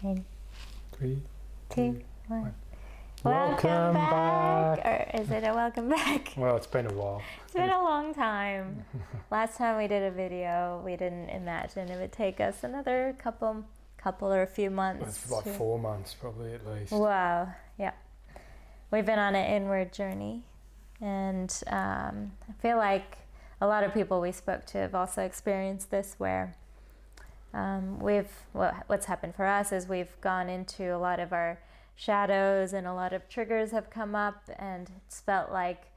And 3, 2, 1. Welcome back. Or is it a welcome back? Well, it's been a while. It's been a long time. Last time we did a video, we didn't imagine it would take us another couple or a few months. It's like 4 months probably at least. Wow, yeah. We've been on an inward journey, and I feel like a lot of people we spoke to have also experienced this, where what's happened for us is we've gone into a lot of our shadows, and a lot of triggers have come up, and it's felt like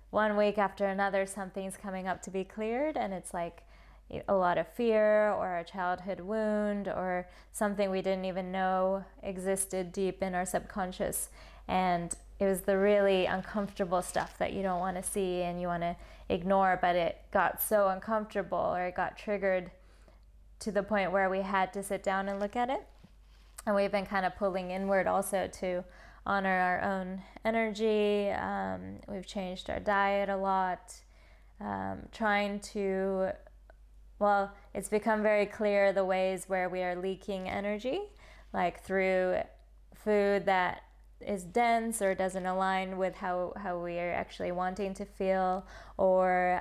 one week after another something's coming up to be cleared, and it's like a lot of fear or a childhood wound or something we didn't even know existed deep in our subconscious. And it was the really uncomfortable stuff that you don't want to see and you want to ignore, but it got so uncomfortable, or it got triggered to the point where we had to sit down and look at it. And we've been kind of pulling inward also to honor our own energy. We've changed our diet a lot, trying to, well, it's become very clear the ways where we are leaking energy, like through food that is dense or doesn't align with how we are actually wanting to feel, or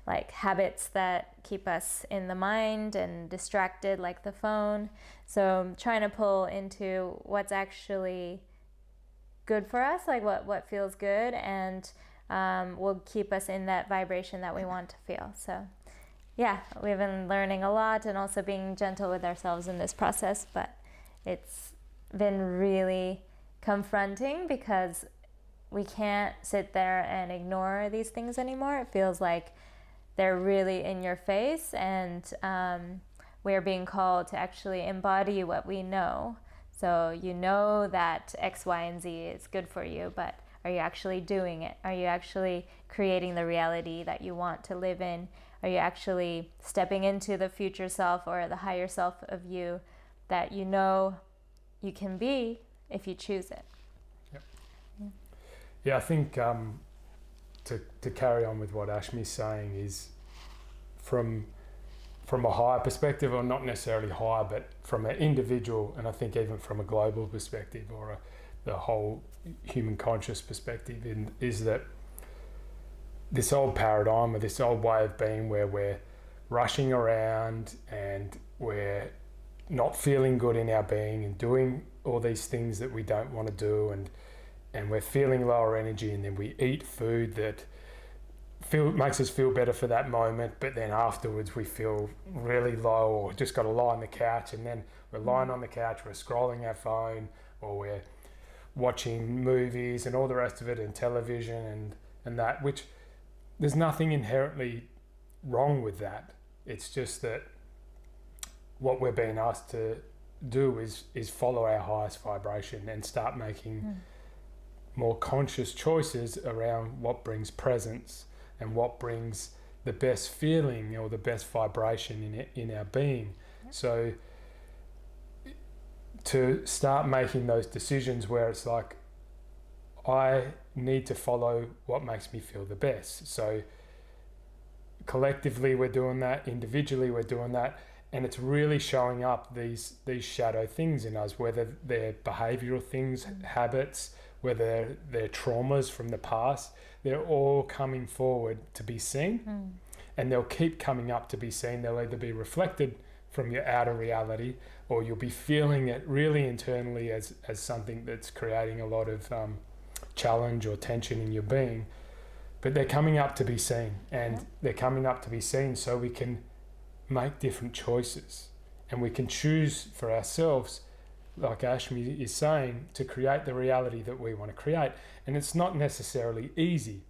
like habits that keep us in the mind and distracted, like the phone. So I'm trying to pull into what's actually good for us, like what feels good, and will keep us in that vibration that we want to feel. So yeah, we've been learning a lot, and also being gentle with ourselves in this process, but it's been really confronting because we can't sit there and ignore these things anymore. It feels like they're really in your face, and we're being called to actually embody what we know. So you know that X, Y, and Z is good for you, but are you actually doing it? Are you actually creating the reality that you want to live in? Are you actually stepping into the future self or the higher self of you that you know you can be if you choose it? Yep. Yeah, I think to carry on with what Ashmi's saying is from a higher perspective, or not necessarily higher, but from an individual, and I think even from a global perspective, or the whole human conscious perspective, is that this old paradigm, or this old way of being, where we're rushing around and we're not feeling good in our being and doing all these things that we don't want to do, and we're feeling lower energy, and then we eat food that makes us feel better for that moment, but then afterwards we feel really low, or just got to lie on the couch, and then we're lying on the couch, we're scrolling our phone, or we're watching movies and all the rest of it, and television and that, which there's nothing inherently wrong with that. It's just that what we're being asked to do is follow our highest vibration and start making more conscious choices around what brings presence and what brings the best feeling or the best vibration in our being. Yep. So to start making those decisions where it's like, I need to follow what makes me feel the best. So collectively we're doing that, individually we're doing that, and it's really showing up these shadow things in us, whether they're behavioral things, habits, whether they're traumas from the past. They're all coming forward to be seen, and they'll keep coming up to be seen. They'll either be reflected from your outer reality, or you'll be feeling it really internally as something that's creating a lot of challenge or tension in your being. But they're coming up to be seen, and they're coming up to be seen so we can make different choices, and we can choose for ourselves, like Ashmi is saying, to create the reality that we want to create. And it's not necessarily easy,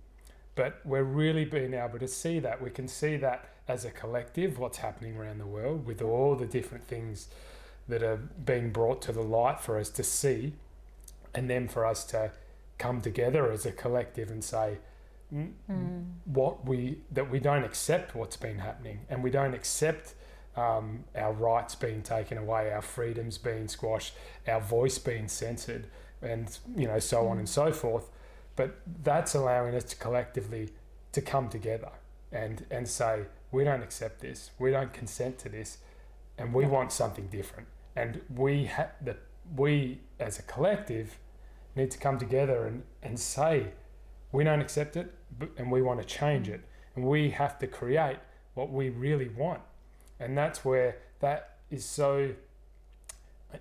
but we're really being able to see that. We can see that as a collective, what's happening around the world with all the different things that are being brought to the light for us to see, and then for us to come together as a collective and say that we don't accept what's been happening, and we don't accept our rights being taken away, our freedoms being squashed, our voice being censored, and so on and so forth. But that's allowing us to collectively to come together and say, we don't accept this, we don't consent to this, and we want something different. And we as a collective need to come together and say, we don't accept it, and we want to change it. And we have to create what we really want. And that's where that is so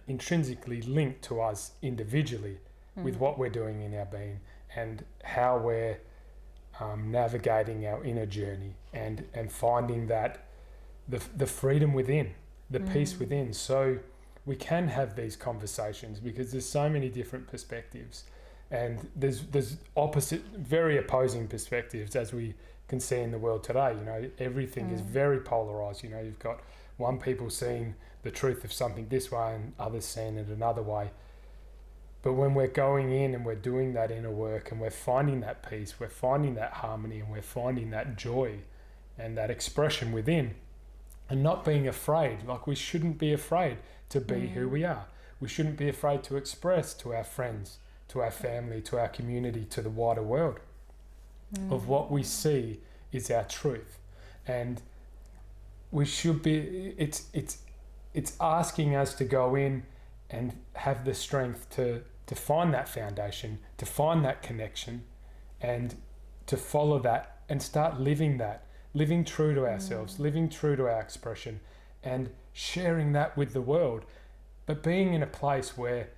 intrinsically linked to us individually with what we're doing in our being and how we're navigating our inner journey and finding that the freedom within, the peace within. So we can have these conversations because there's so many different perspectives, and there's opposite, very opposing perspectives, as we can see in the world today. You know, everything is very polarized. You know, you've got one people seeing the truth of something this way and others seeing it another way. But when we're going in and we're doing that inner work and we're finding that peace, we're finding that harmony, and we're finding that joy and that expression within, and not being afraid. Like, we shouldn't be afraid to be who we are. We shouldn't be afraid to express to our friends, to our family, to our community, to the wider world of what we see is our truth. And we should be, it's asking us to go in and have the strength to find that foundation, to find that connection, and to follow that and start living that, living true to ourselves, living true to our expression, and sharing that with the world. But being in a place where,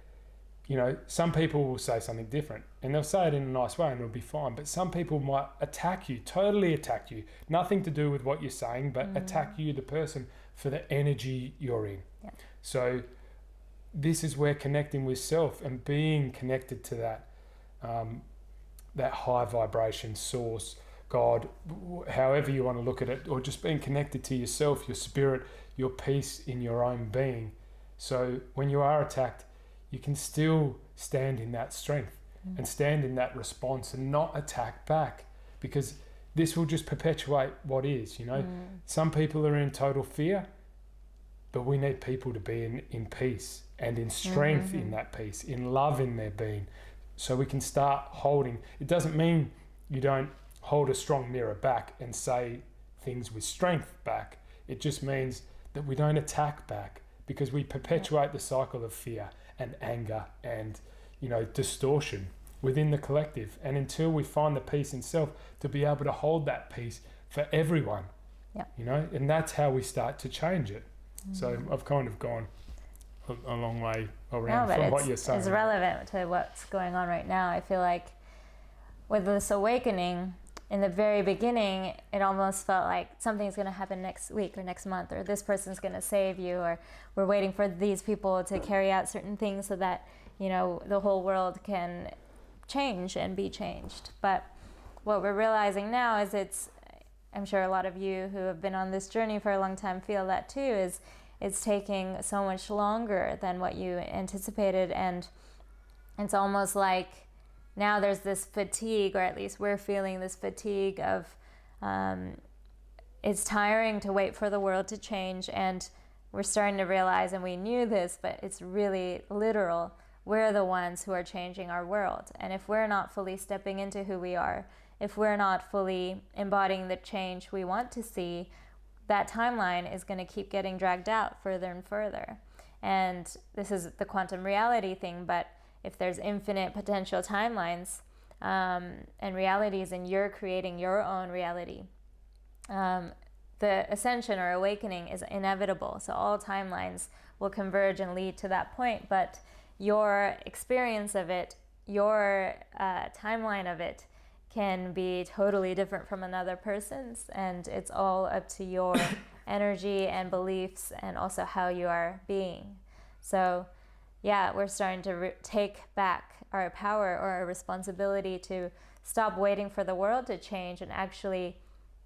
you know, some people will say something different and they'll say it in a nice way and it'll be fine. But some people might attack you, totally attack you, nothing to do with what you're saying, but attack you, the person, for the energy you're in. Yeah. So this is where connecting with self and being connected to that, that high vibration source, God, however you want to look at it, or just being connected to yourself, your spirit, your peace in your own being. So when you are attacked, you can still stand in that strength and stand in that response and not attack back, because this will just perpetuate what is, you know. Some people are in total fear, but we need people to be in peace and in strength in that peace, in love in their being, so we can start holding. It doesn't mean you don't hold a strong mirror back and say things with strength back. It just means that we don't attack back, because we perpetuate the cycle of fear and anger and, you know, distortion within the collective. And until we find the peace in self, to be able to hold that peace for everyone, you know, and that's how we start to change it. So I've kind of gone a long way around from what you're saying. It's relevant to what's going on right now. I feel like with this awakening, in the very beginning, it almost felt like something's going to happen next week or next month, or this person's going to save you, or we're waiting for these people to carry out certain things so that, you know, the whole world can change and be changed. But what we're realizing now is I'm sure a lot of you who have been on this journey for a long time feel that too, is it's taking so much longer than what you anticipated. And it's almost like now there's this fatigue, or at least we're feeling this fatigue of it's tiring to wait for the world to change. And we're starting to realize, and we knew this, but it's really literal, we're the ones who are changing our world. And if we're not fully stepping into who we are, if we're not fully embodying the change we want to see, that timeline is going to keep getting dragged out further and further. And this is the quantum reality thing, but if there's infinite potential timelines and realities, and you're creating your own reality, the ascension or awakening is inevitable. So all timelines will converge and lead to that point, but your experience of it, your timeline of it, can be totally different from another person's, and it's all up to your energy and beliefs, and also how you are being. So yeah, we're starting to take back our power or our responsibility to stop waiting for the world to change and actually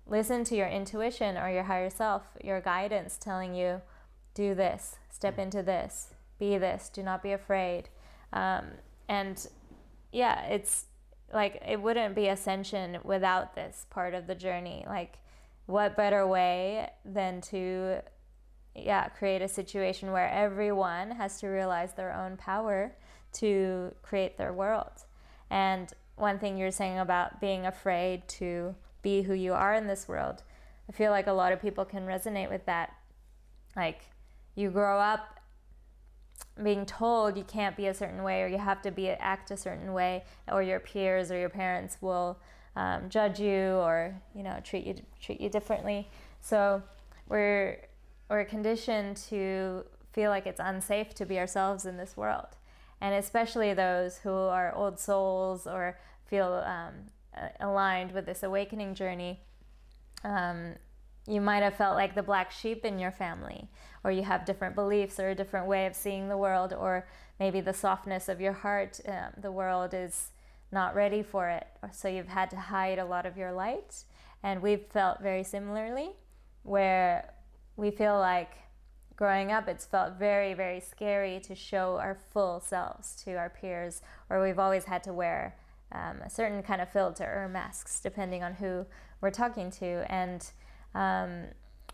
listen to your intuition or your higher self, your guidance telling you, do this, step into this, be this, do not be afraid. And yeah, it's like, it wouldn't be ascension without this part of the journey. Like, what better way than to create a situation where everyone has to realize their own power to create their world. And one thing you're saying about being afraid to be who you are in this world, I feel like a lot of people can resonate with that. Like, you grow up being told you can't be a certain way, or you have to act a certain way, or your peers or your parents will judge you, or treat you differently. So we're conditioned to feel like it's unsafe to be ourselves in this world, and especially those who are old souls or feel aligned with this awakening journey. You might have felt like the black sheep in your family, or you have different beliefs or a different way of seeing the world, or maybe the softness of your heart, the world is not ready for it, so you've had to hide a lot of your light. And we've felt very similarly, where we feel like growing up it's felt very, very scary to show our full selves to our peers, or we've always had to wear a certain kind of filter or masks depending on who we're talking to. And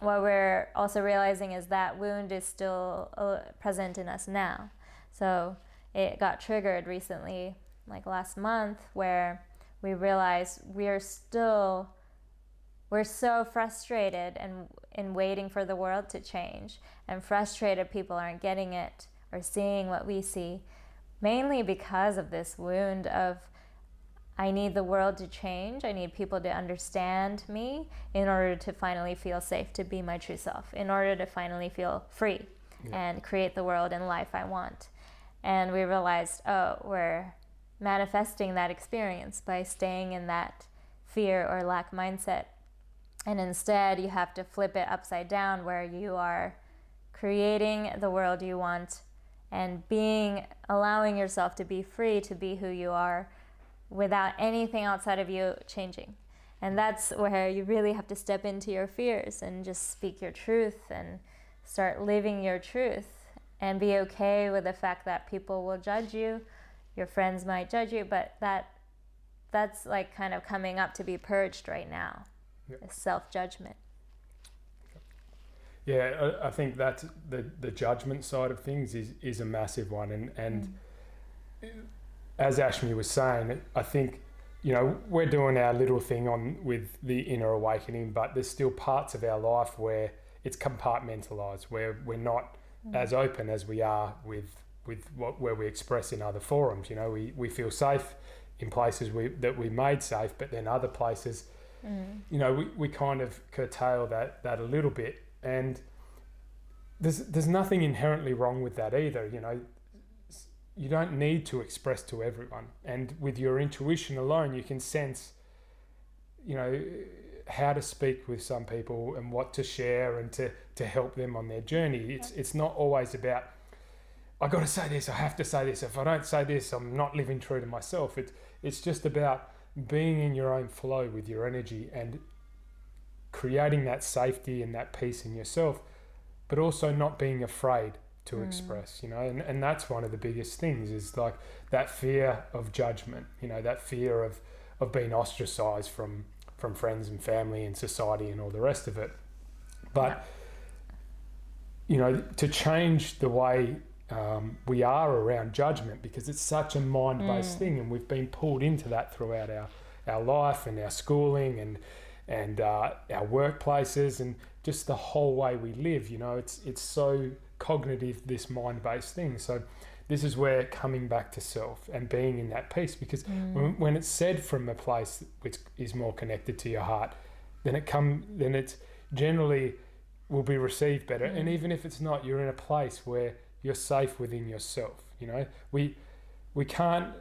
what we're also realizing is that wound is still present in us now. So it got triggered recently, like last month, where we realized we're so frustrated and in waiting for the world to change, and frustrated people aren't getting it or seeing what we see, mainly because of this wound of, I need the world to change. I need people to understand me in order to finally feel safe to be my true self, in order to finally feel free and create the world and life I want. And we realized, we're manifesting that experience by staying in that fear or lack mindset. And instead, you have to flip it upside down, where you are creating the world you want and allowing yourself to be free to be who you are, without anything outside of you changing. And that's where you really have to step into your fears and just speak your truth and start living your truth, and be okay with the fact that people will judge you, your friends might judge you, but that's like kind of coming up to be purged right now. Self-judgment. Yeah, I think that the judgment side of things is a massive one, and as Ashmi was saying, I think we're doing our little thing with the inner awakening, but there's still parts of our life where it's compartmentalized, where we're not as open as we are with where we express in other forums. We feel safe in places that we made safe, but then other places, we kind of curtail that a little bit, and there's nothing inherently wrong with that either. You don't need to express to everyone, and with your intuition alone you can sense how to speak with some people and what to share and to help them on their journey. It's not always about, I got to say this, I have to say this, if I don't say this I'm not living true to myself. It's just about being in your own flow with your energy and creating that safety and that peace in yourself, but also not being afraid to express, and that's one of the biggest things, is like that fear of judgment, that fear of being ostracized from friends and family and society and all the rest of it. But to change the way we are around judgment, because it's such a mind-based thing, and we've been pulled into that throughout our life and our schooling and our workplaces and just the whole way we live. It's so cognitive, this mind-based thing. So this is where coming back to self and being in that peace, because when it's said from a place which is more connected to your heart, then it's generally will be received better. And even if it's not, you're in a place where you're safe within yourself. We can't,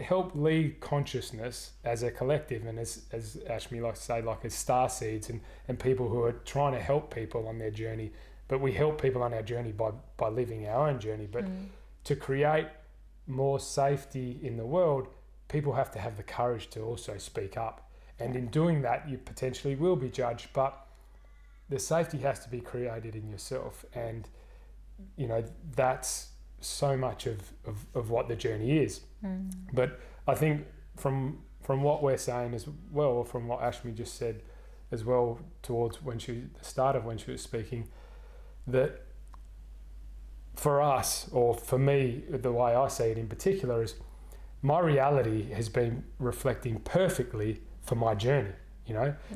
help lead consciousness as a collective, and as Ashmi likes to say, like as star seeds and people who are trying to help people on their journey. But we help people on our journey by living our own journey. But to create more safety in the world, people have to have the courage to also speak up. And in doing that, you potentially will be judged, but the safety has to be created in yourself. And, that's so much of what the journey is. But I think from what we're saying as well, or from what Ashmi just said as well, towards the start of when she was speaking, that for us, or for me, the way I see it in particular, is my reality has been reflecting perfectly for my journey,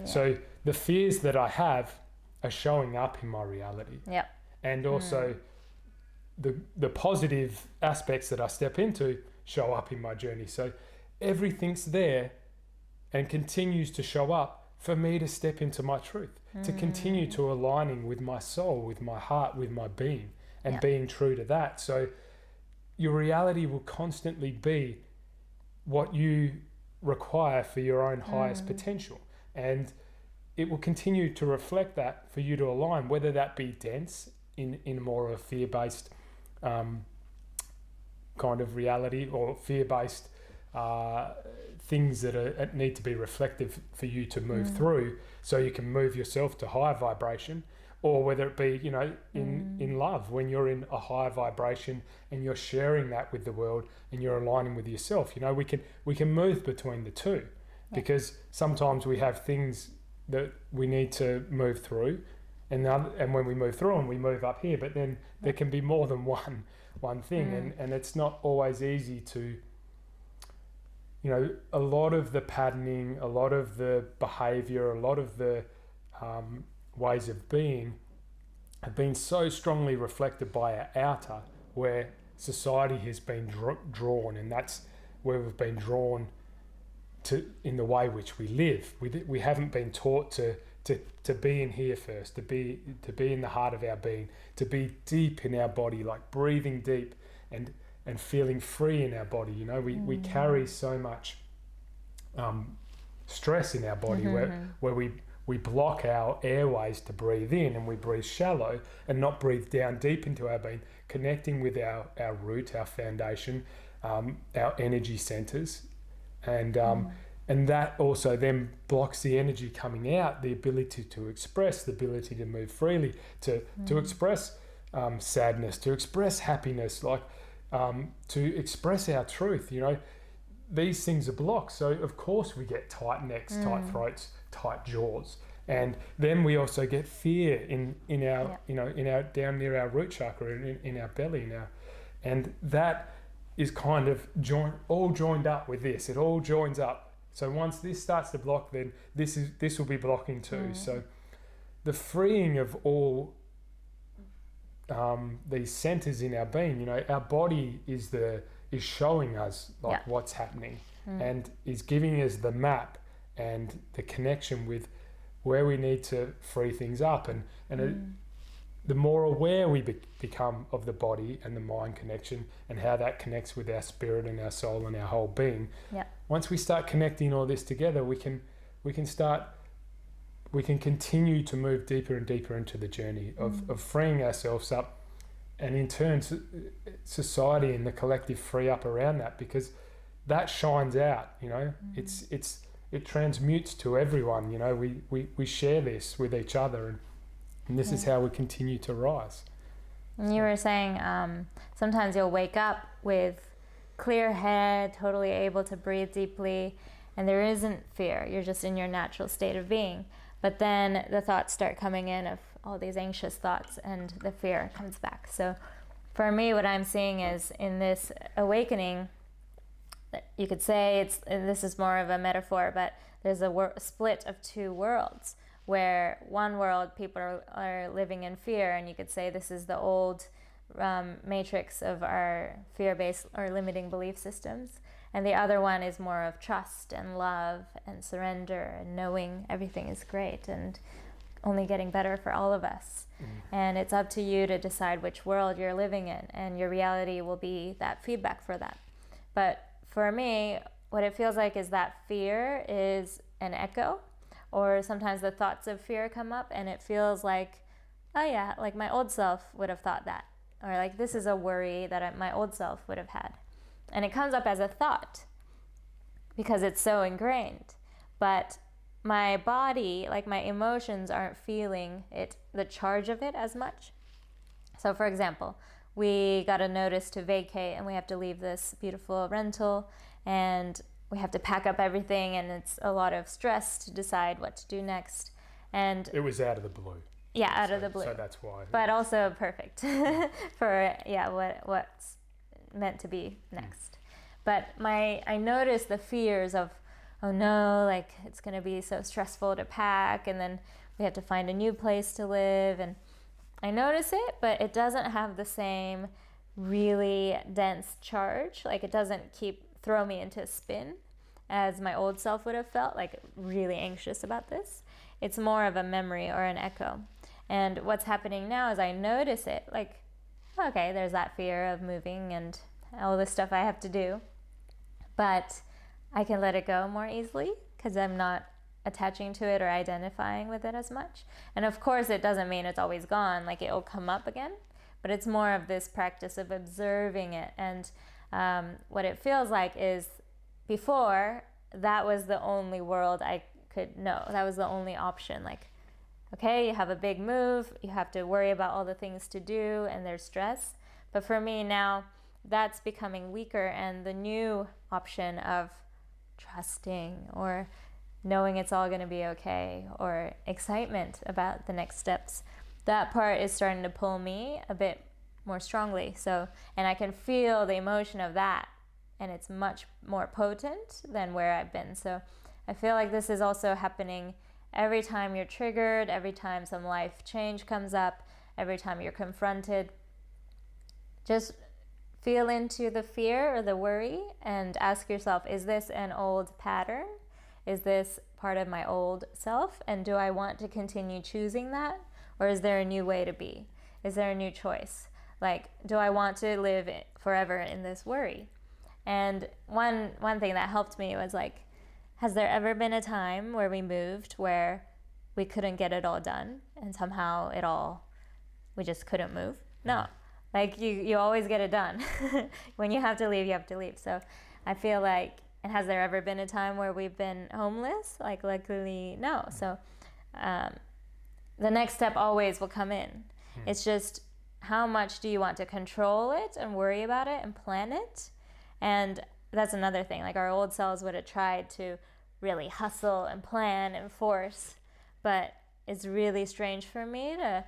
So the fears that I have are showing up in my reality. And also the positive aspects that I step into show up in my journey. So everything's there and continues to show up for me to step into my truth, to continue to aligning with my soul, with my heart, with my being, and being true to that. So your reality will constantly be what you require for your own highest potential. And it will continue to reflect that for you to align, whether that be dense in more of a fear-based kind of reality, or fear-based things that need to be reflective for you to move through, so you can move yourself to higher vibration, or whether it be, in love, when you're in a higher vibration and you're sharing that with the world and you're aligning with yourself. We can move between the two, because sometimes we have things that we need to move through, and when we move through them, we move up here, but then there can be more than one thing, and it's not always easy to, a lot of the patterning, a lot of the behavior, a lot of the ways of being have been so strongly reflected by our outer, where society has been drawn, and that's where we've been drawn to in the way which we live. We haven't been taught to be in here first, to be in the heart of our being, to be deep in our body, like breathing deep and feeling free in our body. We carry so much stress in our body, where we block our airways to breathe in, and we breathe shallow and not breathe down deep into our being, connecting with our root, our foundation, our energy centers, and that also then blocks the energy coming out, the ability to express, the ability to move freely, to express sadness, to express happiness, to express our truth. These things are blocked, so of course we get tight necks, tight throats, tight jaws, and then we also get fear in our in our down near our root chakra, in our belly now, and that is kind of joined up with this. It all joins up. So once this starts to block, then this will be blocking too. So the freeing of all these centers in our being, our body is showing us what's happening, and is giving us the map and the connection with where we need to free things up, and the more aware we become of the body and the mind connection, and how that connects with our spirit and our soul and our whole being. Once we start connecting all this together, we can continue to move deeper and deeper into the journey of freeing ourselves up, and in turn society and the collective free up around that, because that shines out. It transmutes to everyone. We share this with each other, and this is how we continue to rise. And you were saying sometimes you'll wake up with clear head, totally able to breathe deeply, and there isn't fear. You're just in your natural state of being. But then the thoughts start coming in of all these anxious thoughts, and the fear comes back. So for me, what I'm seeing is, in this awakening, you could say this is more of a metaphor, but there's a split of two worlds, where one world people are living in fear, and you could say this is the old matrix of our fear-based or limiting belief systems, and the other one is more of trust and love and surrender and knowing everything is great and only getting better for all of us. And it's up to you to decide which world you're living in, and your reality will be that feedback for that. But for me, what it feels like is that fear is an echo, or sometimes the thoughts of fear come up and it feels like, oh yeah, like my old self would have thought that, or like this is a worry that my old self would have had. And it comes up as a thought because it's so ingrained. But my body, like my emotions, aren't feeling it, the charge of it as much. So for example, we got a notice to vacate, and we have to leave this beautiful rental, and we have to pack up everything, and it's a lot of stress to decide what to do next. And it was out of the blue. Yeah, out of the blue. So that's why. But also perfect for what's meant to be next. But I noticed the fears of, oh no, like it's going to be so stressful to pack, and then we have to find a new place to live, and I notice it, but it doesn't have the same really dense charge. Like it doesn't throw me into a spin as my old self would have felt, like really anxious about this. It's more of a memory or an echo. And what's happening now is I notice it, like, okay, there's that fear of moving and all this stuff I have to do, but I can let it go more easily because I'm not attaching to it or identifying with it as much. And of course, it doesn't mean it's always gone, like it'll come up again, but it's more of this practice of observing it. And what it feels like is before, that was the only world I could know. That was the only option. Like, okay, you have a big move, you have to worry about all the things to do, and there's stress. But for me now, that's becoming weaker, and the new option of trusting or knowing it's all going to be okay, or excitement about the next steps, that part is starting to pull me a bit more strongly. So, and I can feel the emotion of that, and it's much more potent than where I've been. So I feel like this is also happening every time you're triggered, every time some life change comes up, every time you're confronted. Just feel into the fear or the worry and ask yourself, is this an old pattern? Is this part of my old self? And do I want to continue choosing that? Or is there a new way to be? Is there a new choice? Like, do I want to live forever in this worry? And one thing that helped me was like, has there ever been a time where we moved where we couldn't get it all done and somehow we just couldn't move? No. Like you always get it done. When you have to leave, you have to leave. So I feel like, and has there ever been a time where we've been homeless? Like, luckily, no. So the next step always will come in. It's just, how much do you want to control it and worry about it and plan it? And that's another thing. Like, our old selves would have tried to really hustle and plan and force, but it's really strange for me to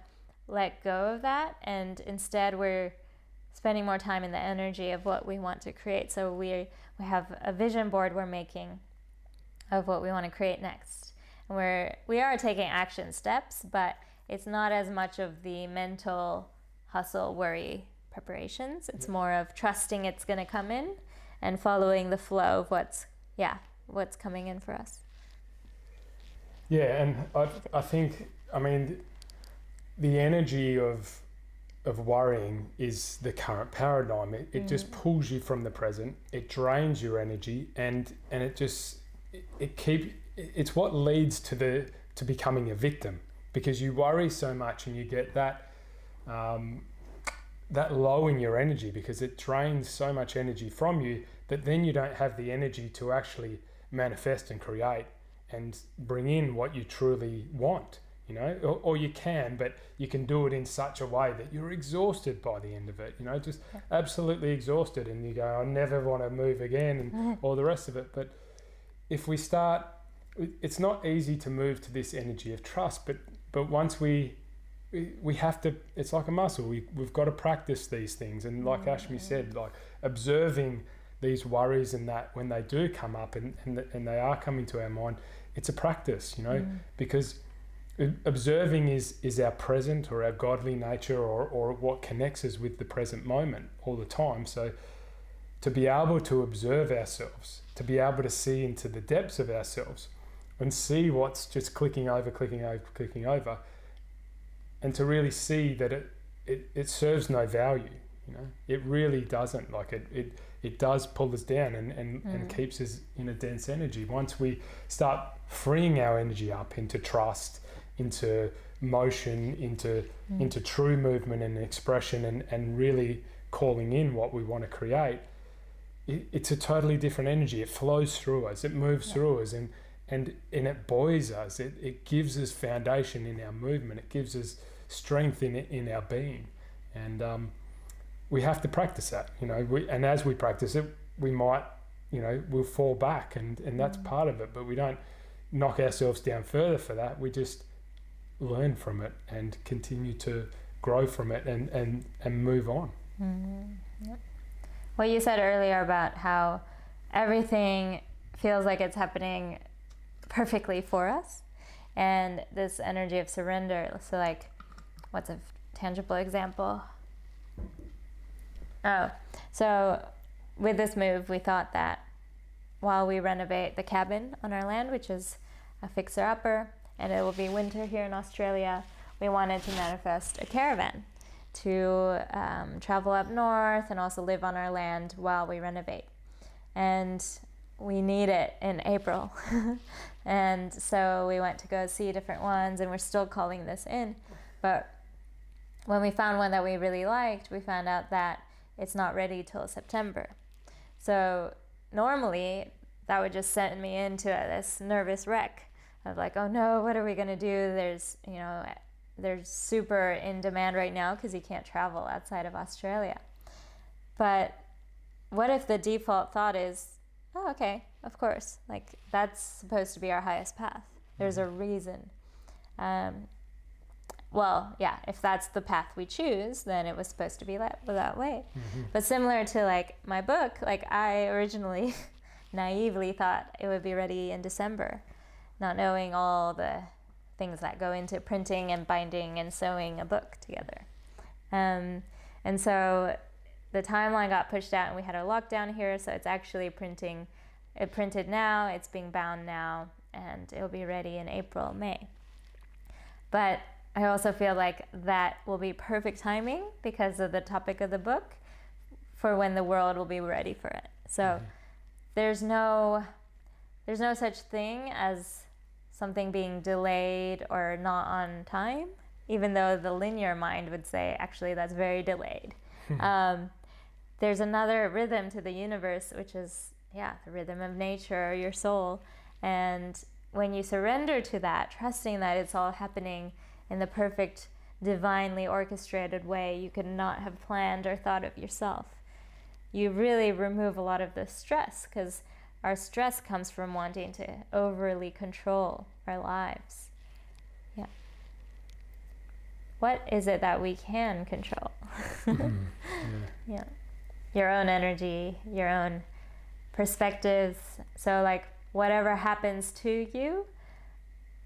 let go of that, and instead we're spending more time in the energy of what we want to create. So we have a vision board we're making of what we want to create next, and we are taking action steps, but it's not as much of the mental hustle worry preparations. It's more of trusting it's going to come in and following the flow of what's coming in for us. Yeah, and I think, I mean, the energy of worrying is the current paradigm. It just pulls you from the present. It drains your energy, and it's what leads to becoming a victim, because you worry so much and you get that low in your energy, because it drains so much energy from you that then you don't have the energy to actually manifest and create and bring in what you truly want. You know, or you can, but you can do it in such a way that you're exhausted by the end of it, you know, just absolutely exhausted, and you go, I never want to move again, and all the rest of it. But if we start, it's not easy to move to this energy of trust, but once we have to, it's like a muscle, we've got to practice these things. And like Ashmi said, like observing these worries, and that when they do come up and they are coming to our mind, it's a practice, you know, because observing is our present, or our godly nature, or what connects us with the present moment all the time. So to be able to observe ourselves, to be able to see into the depths of ourselves and see what's just clicking over, and to really see that it serves no value, you know, it really doesn't. Like it does pull us down and keeps us in a dense energy. Once we start freeing our energy up into trust, into motion, into true movement and expression, and really calling in what we want to create, it's a totally different energy. It flows through us, it moves through us, and it buoys us. It gives us foundation in our movement. It gives us strength in our being, and we have to practice that, you know. And as we practice it, we might, you know, we'll fall back, and that's part of it. But we don't knock ourselves down further for that. We just learn from it and continue to grow from it and move on. Yep. What you said earlier about how everything feels like it's happening perfectly for us, and this energy of surrender. So like, what's a tangible example? Oh, so with this move, we thought that while we renovate the cabin on our land, which is a fixer-upper, and it will be winter here in Australia, we wanted to manifest a caravan to travel up north and also live on our land while we renovate. And we need it in April. And so we went to go see different ones, and we're still calling this in. But when we found one that we really liked, we found out that it's not ready till September. So normally that would just send me into this nervous wreck of like, oh no, what are we going to do? They're super in demand right now because you can't travel outside of Australia. But what if the default thought is, oh, okay, of course, like that's supposed to be our highest path. There's a reason. Well, yeah, if that's the path we choose, then it was supposed to be that way. Mm-hmm. But similar to like my book, like I originally naively thought it would be ready in December, not knowing all the things that go into printing and binding and sewing a book together. And so the timeline got pushed out and we had a lockdown here, so it's actually printing. It printed now, it's being bound now, and it'll be ready in April, May. But I also feel like that will be perfect timing because of the topic of the book for when the world will be ready for it. So there's no such thing as something being delayed or not on time, even though the linear mind would say, actually, that's very delayed. There's another rhythm to the universe, which is, the rhythm of nature, or your soul. And when you surrender to that, trusting that it's all happening in the perfect, divinely orchestrated way you could not have planned or thought of yourself, you really remove a lot of the stress, because our stress comes from wanting to overly control our lives. Yeah. What is it that we can control? Yeah. Your own energy, your own perspectives. So like whatever happens to you,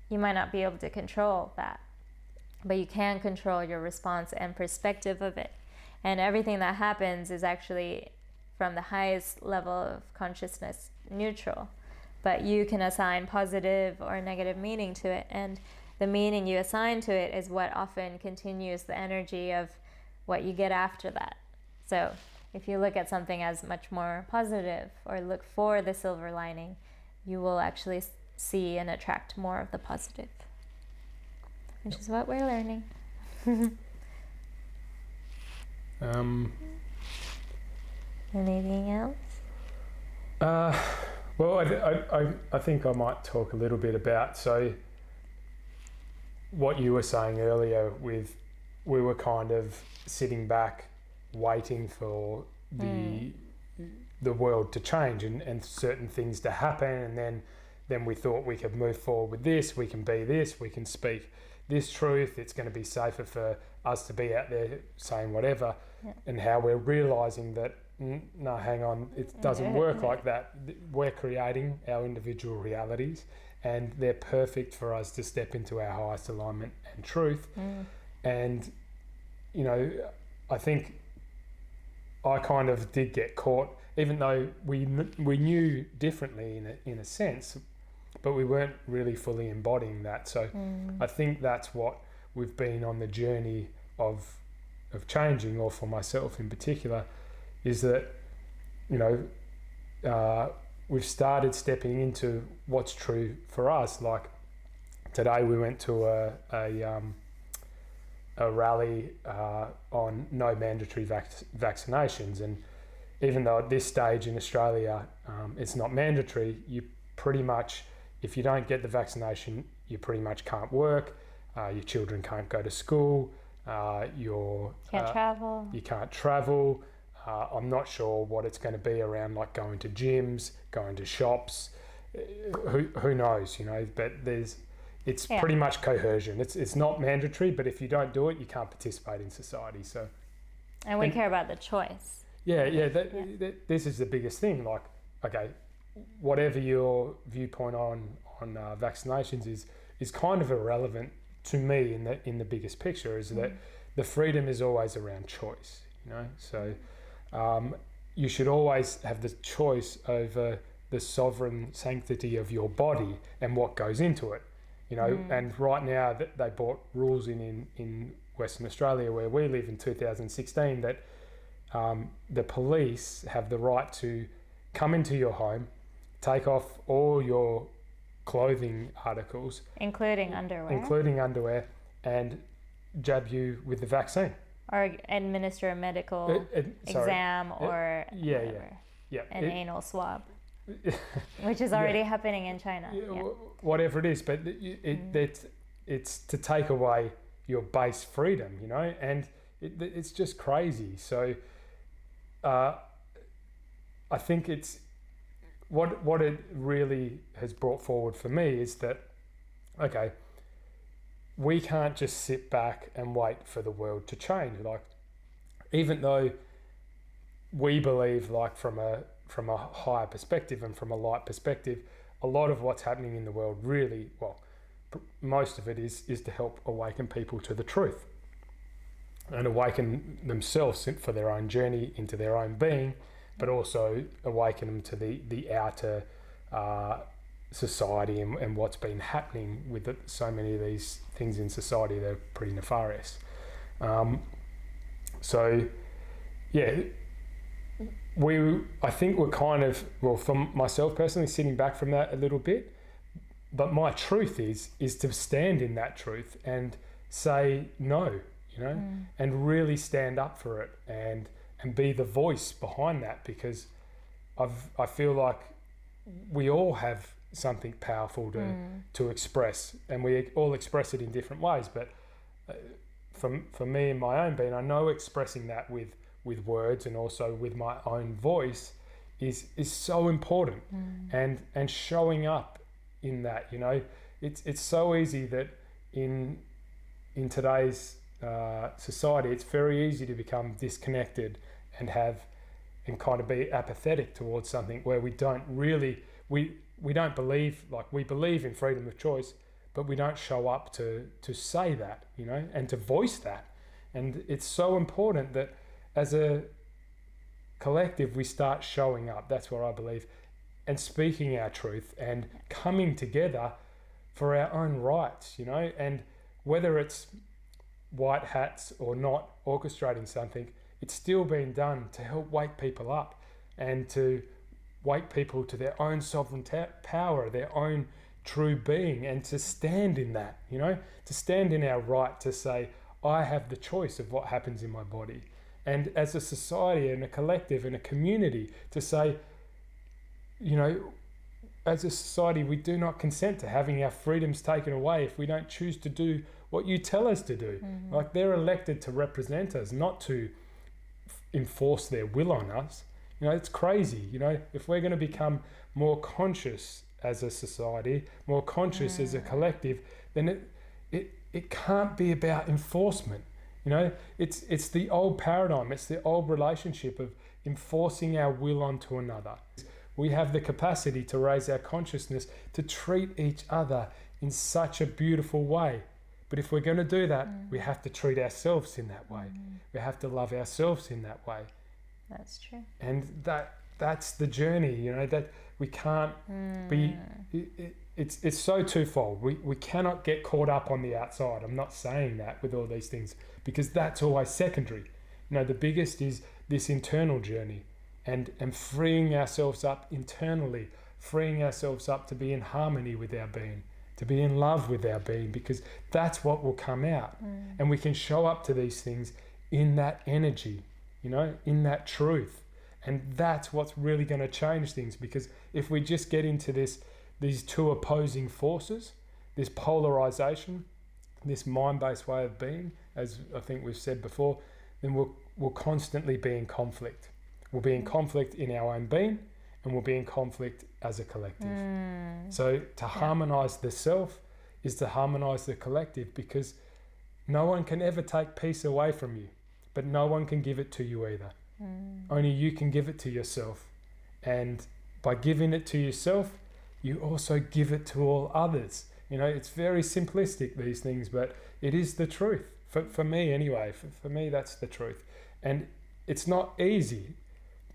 you might not be able to control that, but you can control your response and perspective of it. And everything that happens is actually from the highest level of consciousness neutral, but you can assign positive or negative meaning to it, and the meaning you assign to it is what often continues the energy of what you get after that. So if you look at something as much more positive or look for the silver lining, you will actually see and attract more of the positive, which is what we're learning. Anything else? Well, I think I might talk a little bit about, so what you were saying earlier with, we were kind of sitting back waiting for the world to change and certain things to happen, and then we thought we could move forward with this, we can be this, we can speak this truth, it's going to be safer for us to be out there saying whatever, and how we're realising that no, hang on, it doesn't work like that. We're creating our individual realities, and they're perfect for us to step into our highest alignment and truth. And I think I kind of did get caught, even though we knew differently in a sense, but we weren't really fully embodying that. So I think that's what we've been on the journey of changing, or for myself in particular, is that we've started stepping into what's true for us. Like today we went to a rally on no mandatory vaccinations, and even though at this stage in Australia it's not mandatory, you pretty much, if you don't get the vaccination, you pretty much can't work, your children can't go to school, you can't travel. I'm not sure what it's going to be around, like going to gyms, going to shops, who knows, but it's pretty much coercion. It's not mandatory, but if you don't do it, you can't participate in society. So, and we care about the choice. This is the biggest thing. Like, okay, whatever your viewpoint on vaccinations is kind of irrelevant to me in the biggest picture. Is that the freedom is always around choice. So you should always have the choice over the sovereign sanctity of your body and what goes into it. And right now that they brought rules in Western Australia where we live in 2016 that the police have the right to come into your home, take off all your clothing articles, including underwear, and jab you with the vaccine. Or administer a medical exam or an anal swab, which is already happening in China. Whatever it is, but it's to take away your base freedom, and it's just crazy. So I think it's what it really has brought forward for me is that, okay, we can't just sit back and wait for the world to change. Like, even though we believe, like, from a higher perspective and from a light perspective, a lot of what's happening in the world really, most of it is to help awaken people to the truth and awaken themselves for their own journey into their own being, but also awaken them to the outer society and what's been happening with so many of these things in society that are pretty nefarious. I think we're kind of, for myself personally, sitting back from that a little bit, but my truth is to stand in that truth and say no, and really stand up for it and be the voice behind that, because I feel like we all have something powerful to express, and we all express it in different ways. But for me in my own being, I know expressing that with words and also with my own voice is so important, and showing up in that. It's so easy that in today's society, it's very easy to become disconnected and kind of be apathetic towards something where we don't really we don't believe, like, we believe in freedom of choice, but we don't show up to say that, and to voice that. And it's so important that as a collective we start showing up. That's what I believe, and speaking our truth and coming together for our own rights, and whether it's white hats or not orchestrating something, it's still being done to help wake people up and to wake people to their own sovereign power, their own true being, and to stand in that, to stand in our right to say, I have the choice of what happens in my body. And as a society and a collective and a community to say, as a society, we do not consent to having our freedoms taken away if we don't choose to do what you tell us to do. Like, they're elected to represent us, not to enforce their will on us. It's crazy. If we're going to become more conscious as a society, more conscious as a collective, then it can't be about enforcement. It's the old paradigm. It's the old relationship of enforcing our will onto another. We have the capacity to raise our consciousness to treat each other in such a beautiful way. But if we're going to do that, we have to treat ourselves in that way. We have to love ourselves in that way. That's true. And that's the journey, that we can't be, it's so twofold. We cannot get caught up on the outside. I'm not saying that with all these things, because that's always secondary. The biggest is this internal journey and freeing ourselves up internally, freeing ourselves up to be in harmony with our being, to be in love with our being, because that's what will come out. And we can show up to these things in that energy, in that truth. And that's what's really going to change things, because if we just get into these two opposing forces, this polarization, this mind-based way of being, as I think we've said before, then we'll constantly be in conflict. We'll be in conflict in our own being, and we'll be in conflict as a collective. So to harmonize the self is to harmonize the collective, because no one can ever take peace away from you, but no one can give it to you either. Only you can give it to yourself. And by giving it to yourself, you also give it to all others. It's very simplistic, these things, but it is the truth. For me anyway, for me, that's the truth. And it's not easy.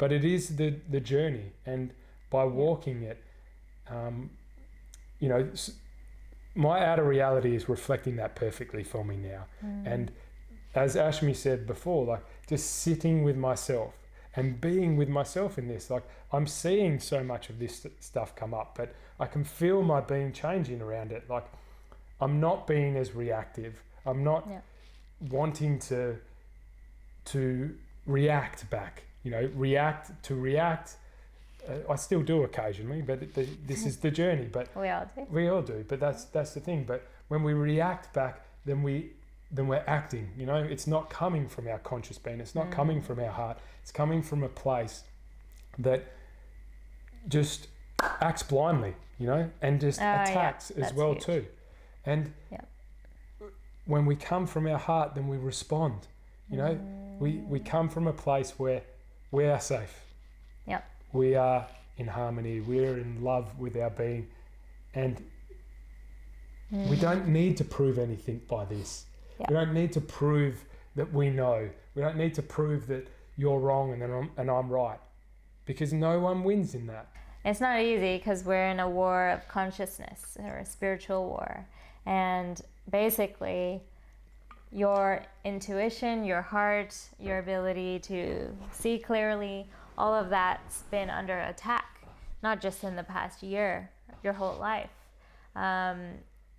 but it is the journey, and by walking it, you know, my outer reality is reflecting that perfectly for me now. And as Ashmi said before, like just sitting with myself and being with myself in this, like I'm seeing so much of this stuff come up, but I can feel my being changing around it. Like I'm not being as reactive. I'm not wanting to react back, you know, react. I still do occasionally, but this is the journey. But we all do. But that's the thing. But when we react back, then we're acting. You know, it's not coming from our conscious being. It's not coming from our heart. It's coming from a place that just acts blindly. You know, and just attacks as well huge. Too. And when we come from our heart, then we respond. You know, we come from a place where we are safe. Yep. We are in harmony. We're in love with our being, and we don't need to prove anything by this. Yep. We don't need to prove that we know. We don't need to prove that you're wrong and I'm right, because no one wins in that. It's not easy because we're in a war of consciousness, or a spiritual war, and basically your intuition, your heart, your ability to see clearly, all of that's been under attack, not just in the past year, your whole life.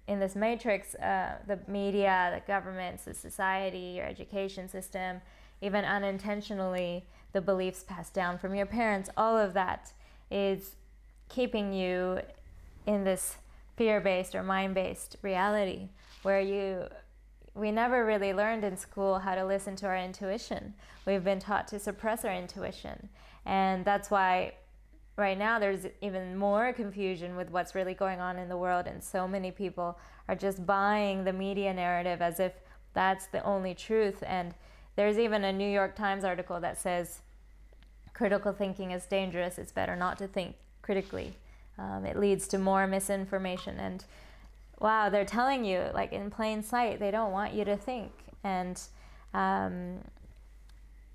In this matrix, the media, the governments, the society, your education system, even unintentionally, the beliefs passed down from your parents, all of that is keeping you in this fear-based or mind-based reality where we never really learned in school how to listen to our intuition. We've been taught to suppress our intuition. And that's why right now there's even more confusion with what's really going on in the world. And so many people are just buying the media narrative as if that's the only truth. And there's even a New York Times article that says critical thinking is dangerous. It's better not to think critically. It leads to more misinformation. And wow, they're telling you, like in plain sight, they don't want you to think. And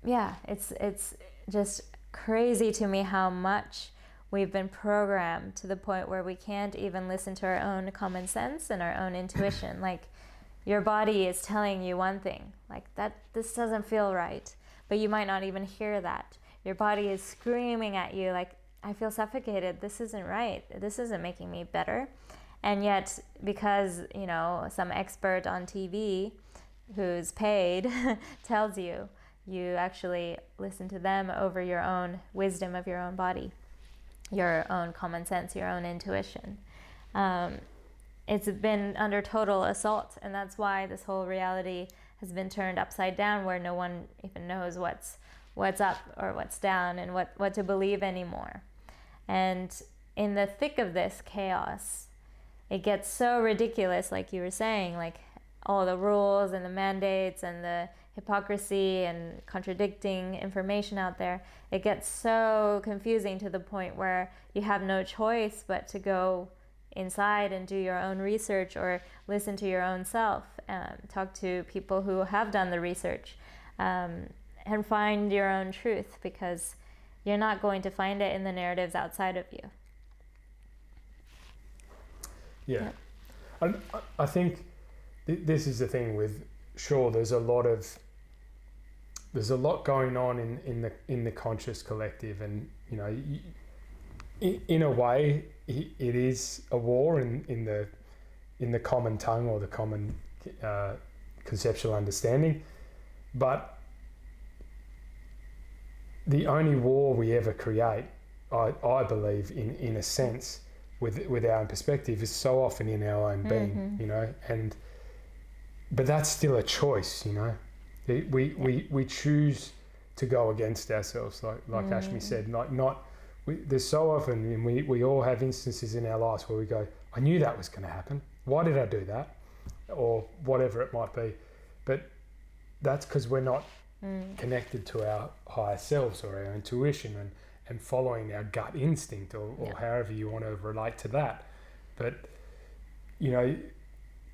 it's just crazy to me how much we've been programmed to the point where we can't even listen to our own common sense and our own intuition. Like your body is telling you one thing, like this doesn't feel right, but you might not even hear that. Your body is screaming at you like, I feel suffocated, this isn't right, this isn't making me better. And yet, because, you know, some expert on TV who's paid tells you, you actually listen to them over your own wisdom of your own body, your own common sense, your own intuition. It's been under total assault, and that's why this whole reality has been turned upside down, where no one even knows what's up or what's down and what to believe anymore. And in the thick of this chaos, it gets so ridiculous, like you were saying, like all the rules and the mandates and the hypocrisy and contradicting information out there. It gets so confusing to the point where you have no choice but to go inside and do your own research or listen to your own self, talk to people who have done the research, and find your own truth, because you're not going to find it in the narratives outside of you. Yeah. I think this is the thing with, sure, there's a lot going on in the conscious collective, and you know, in a way it is a war in the common tongue or the common conceptual understanding, but the only war we ever create, I believe, in a sense, with our own perspective, is so often in our own being, you know, but that's still a choice, you know. We choose to go against ourselves, like Ashmi said. There's so often, and we all have instances in our lives where we go, I knew that was going to happen. Why did I do that? Or whatever it might be. But that's because we're not connected to our higher selves or our intuition and following our gut instinct or however you want to relate to that. But, you know,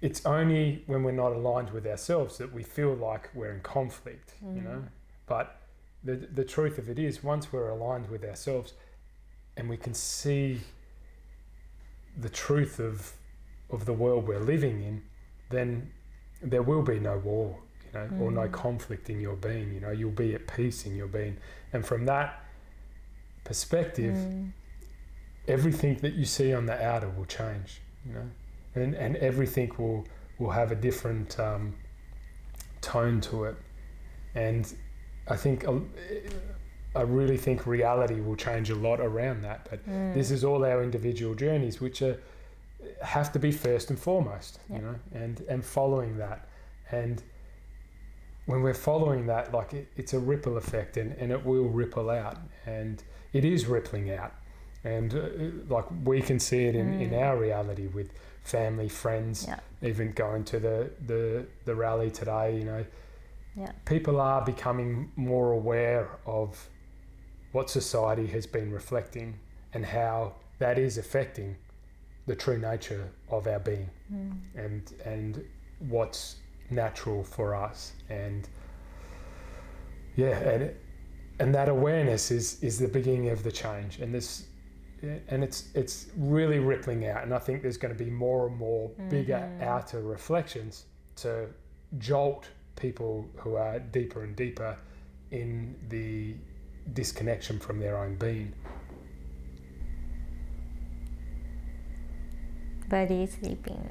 it's only when we're not aligned with ourselves that we feel like we're in conflict, you know. But the truth of it is, once we're aligned with ourselves and we can see the truth of the world we're living in, then there will be no war, or no conflict in your being. You'll be at peace in your being. And from that perspective, everything that you see on the outer will change, and everything will have a different tone to it. And I really think reality will change a lot around that. But this is all our individual journeys, which have to be first and foremost, and following that. And when we're following that, like it's a ripple effect, and it will ripple out, and it is rippling out. And like we can see it in our reality with family, friends, even going to the rally today, people are becoming more aware of what society has been reflecting and how that is affecting the true nature of our being, and what's natural for us. And and that awareness is the beginning of the change, and it's really rippling out. And I think there's going to be more and more bigger outer reflections to jolt people who are deeper and deeper in the disconnection from their own being. Buddy sleeping.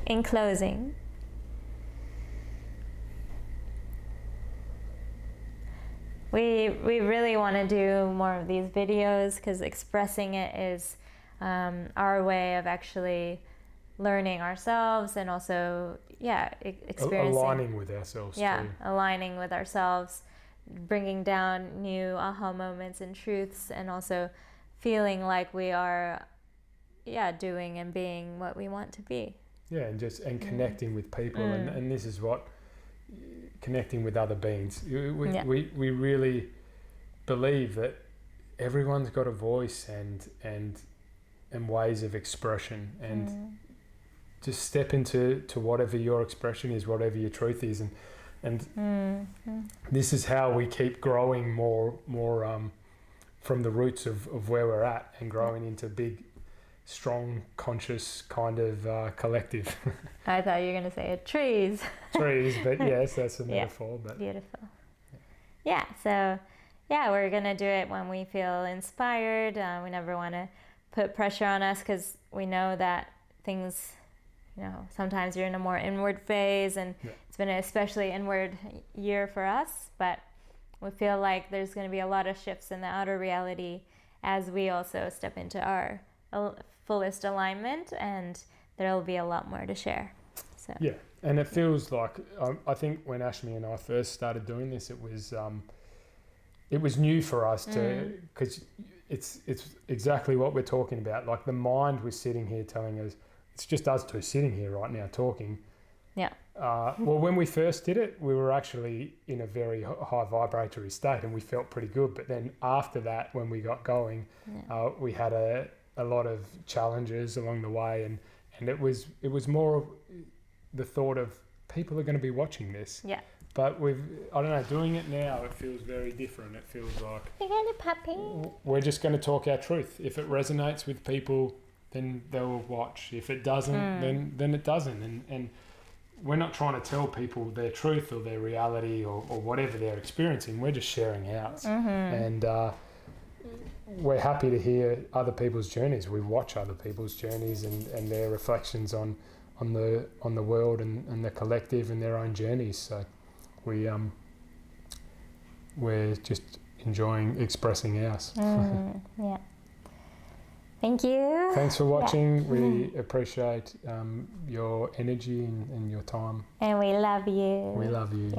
In closing, we really want to do more of these videos, because expressing it is our way of actually learning ourselves, and also experiencing, aligning with ourselves too. Aligning with ourselves, bringing down new aha moments and truths, and also feeling like we are doing and being what we want to be. And connecting with people, and this is what connecting with other beings. We really believe that everyone's got a voice and ways of expression, and just step into whatever your expression is, whatever your truth is, and this is how we keep growing more from the roots of where we're at, and growing into big, strong, conscious kind of collective. I thought you were going to say trees. Trees, but yes, that's a metaphor. But beautiful. So we're going to do it when we feel inspired. We never want to put pressure on us, because we know that things, sometimes you're in a more inward phase, and it's been an especially inward year for us, but we feel like there's going to be a lot of shifts in the outer reality as we also step into our fullest alignment, and there'll be a lot more to share. So and it feels like I think when Ashmi and I first started doing this, it was new for us to, because it's exactly what we're talking about. Like the mind was sitting here telling us, it's just us two sitting here right now talking. Well, when we first did it, we were actually in a very high vibratory state, and we felt pretty good. But then after that, when we got going, we had a lot of challenges along the way, and it was more of the thought of people are going to be watching this. But doing it now, it feels very different. It feels like we're just going to talk our truth. If it resonates with people, then they'll watch. If it doesn't, then it doesn't. And we're not trying to tell people their truth or their reality or whatever they're experiencing. We're just sharing ours. And we're happy to hear other people's journeys. We watch other people's journeys and their reflections on the world and the collective and their own journeys. So we're just enjoying expressing ours. Thank you. Thanks for watching. We appreciate your energy and your time. And we love you. We love you.